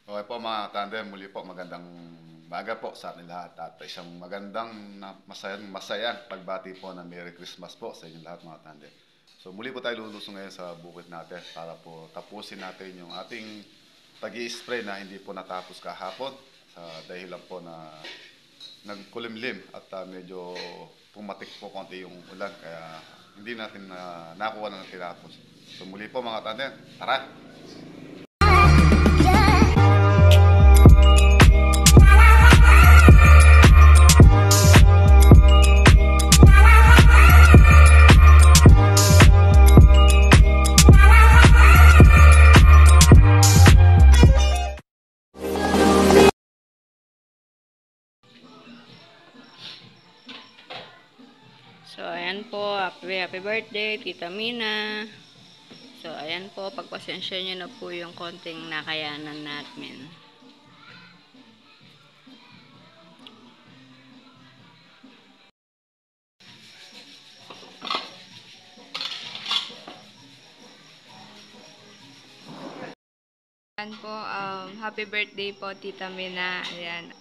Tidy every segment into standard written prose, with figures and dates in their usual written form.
Okay po mga tandem, muli po magandang umaga po sa ating lahat at isang magandang masayang pagbati po ng Merry Christmas po sa inyong lahat mga tandem. So muli po tayo lulusong ngayon sa bukid natin para po tapusin natin yung ating pag-i-spray na hindi po natapos kahapon sa dahilan po na nagkulimlim at medyo pumatik po konti yung ulan kaya hindi natin nakuha na tinapos. So muli po mga tandem, tara! So, ayan po. Happy birthday, Tita Mina. So, ayan po. Pagpasensya nyo na po yung konting nakayanan natin. Ayan po. Happy birthday po, Tita Mina. Ayan.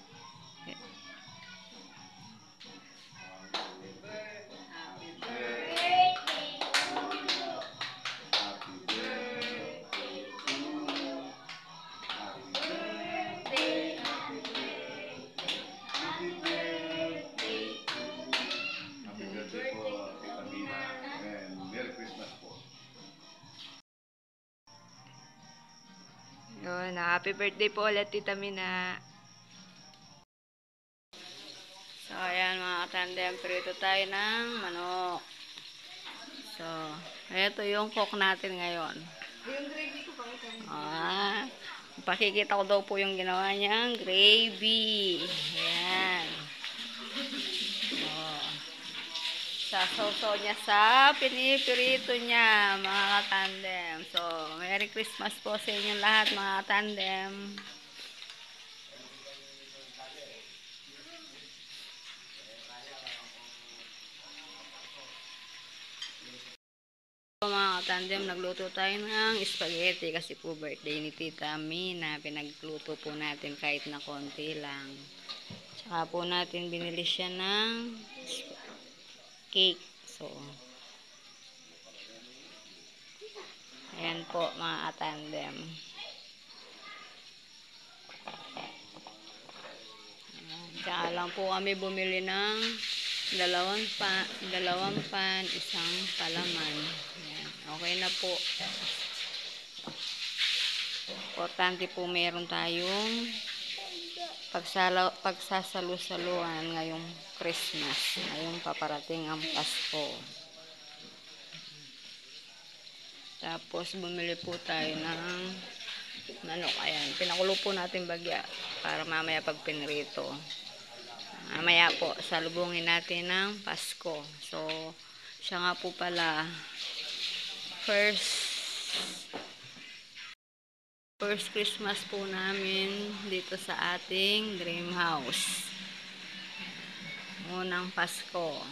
Yun, happy birthday po ulit, Tita Mina. So, ayan mga katandem, prito tayo ng manok. So, ito yung cook natin ngayon. Yung gravy ko pakita mo. Pakikita ko daw po yung ginawa niyang gravy. Ayan. Oh. Sasaw-saw niya sa pinipirito niya, mga katandem. So, Merry Christmas po sa inyong lahat, mga katandem. Mga katandem, nagluto tayo ng spaghetti kasi po birthday ni Tita Mina. Pinagluto po natin kahit na konti lang. Tsaka po natin binili siya ng cake. So, ayan po mga katandem. Tsaka lang po kami bumili ng dalawang pan, isang palaman. Ayan. Okay na po. Importante po meron tayong pagsasalu-saluan ngayong Christmas. Ngayong paparating ang Pasko. Tapos bumili po tayo ng manok. Ayan. Pinakulo po natin bagya para mamaya pag pinrito. Mamaya po, salubungin natin ng Pasko. So, siya nga po pala, first Christmas po namin dito sa ating dream house. Unang Pasko.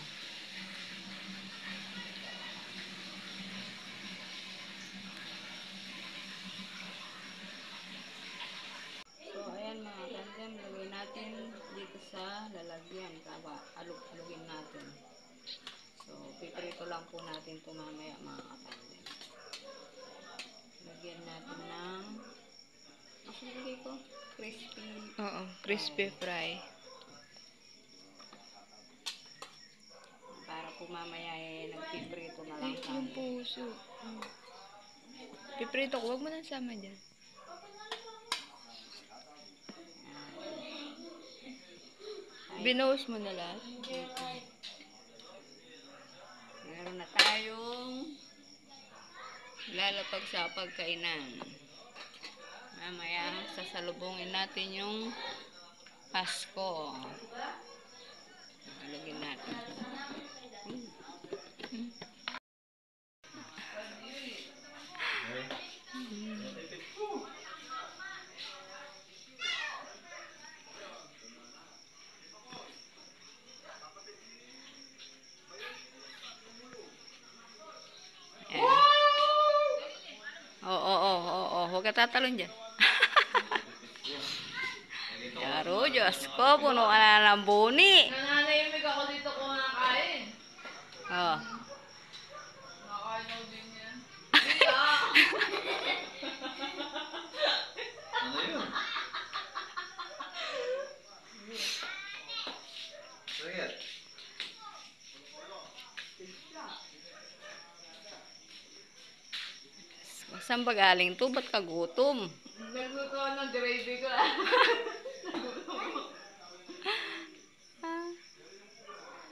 Natin dito sa lalagyan, alugin natin. So, piprito lang po natin ito mamaya mga kapatid. Lagyan natin ng lagay ko? Crispy. Oo, crispy fry. Para po mamaya nagpiprito na lang tayo. Yung puso. Piprito ko, huwag mo nang sama dyan. Binuhos mo na lahat. Meron na tayong lalapag sa pagkainan. Mamaya sasalubungin natin yung Pasko. Alagyan natin. Oo. Huwag ka tatalon dyan. Diyos ko, puno ka na ng buni. Nananahimik ako dito kumakain. Oh. Nakain ako din yan. Ano yun? Sige. Saan ba galing to? Ba't ka gutom? Nagluto ako ng gravy ko.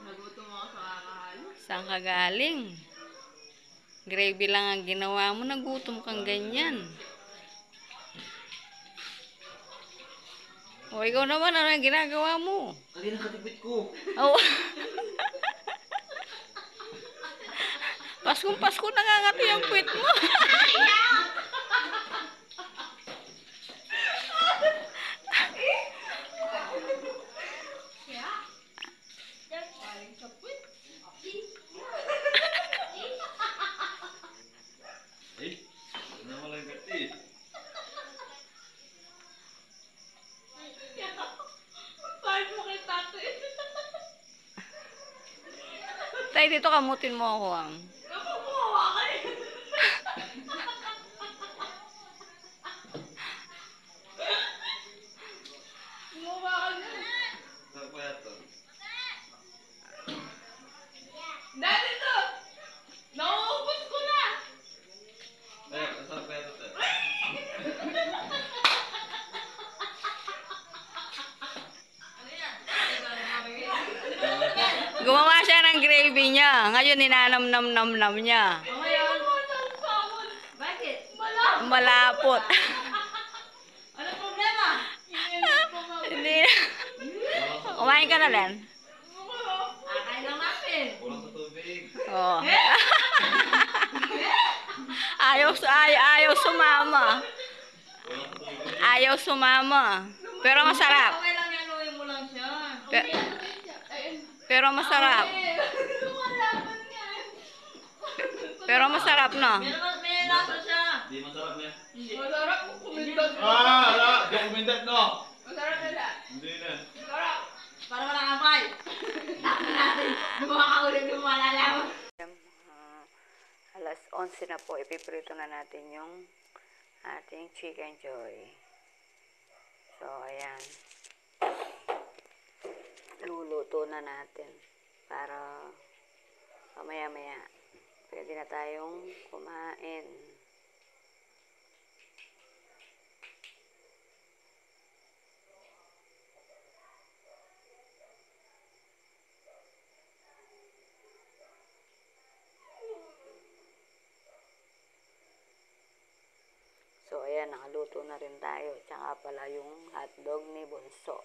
Nagutom ako sa kakahalo. Saan ka galing? Gravy lang ang ginawa mo, nagutom kang ganyan. O, ikaw naman, ano yung ginagawa mo? Kanina katipid ko. Oh. Paskong Pasko, nangangati ang puwit mo. Eh, ano mo lang gati? Bakit mo kay tate? Tay, dito kamutin mo ako ang. Napapawa ka eh. Gumawa ka na. Saan pa yato? Dati to! Nauubos ko na! Eh, saan pa yato? Ano yan? Gumawa siya ng gravy niya. Ngayon, ninanam-nam-nam-nam niya. Ngayon, bakit? Malapot! Malapot. Ano problema? Hindi. Kumain ka na, Len? Akain lang natin. Kulang sa tubig. Oh. Ayaw sumama. Kulang sa tubig. Ayaw sumama. Pero masarap. Okay lang yan, uwi mo lang siya. Pero masarap. Lumalaban nga. Pero masarap, no? May lasa siya. Di masarap niya. Masarap kung kumindot. Ala! Dokumentat no! Masarap nila. Hindi na. Masarap. Para walang amay. Tapos natin, lumakaulit yung malalaman. Alas 11 na po. Ipiprito na natin yung ating chicken joy. So, ayan. Luluto na natin para mamaya-maya pwede na tayong kumain. So, ayan, nakaluto na rin tayo. Tsaka pala yung hotdog ni Bunso.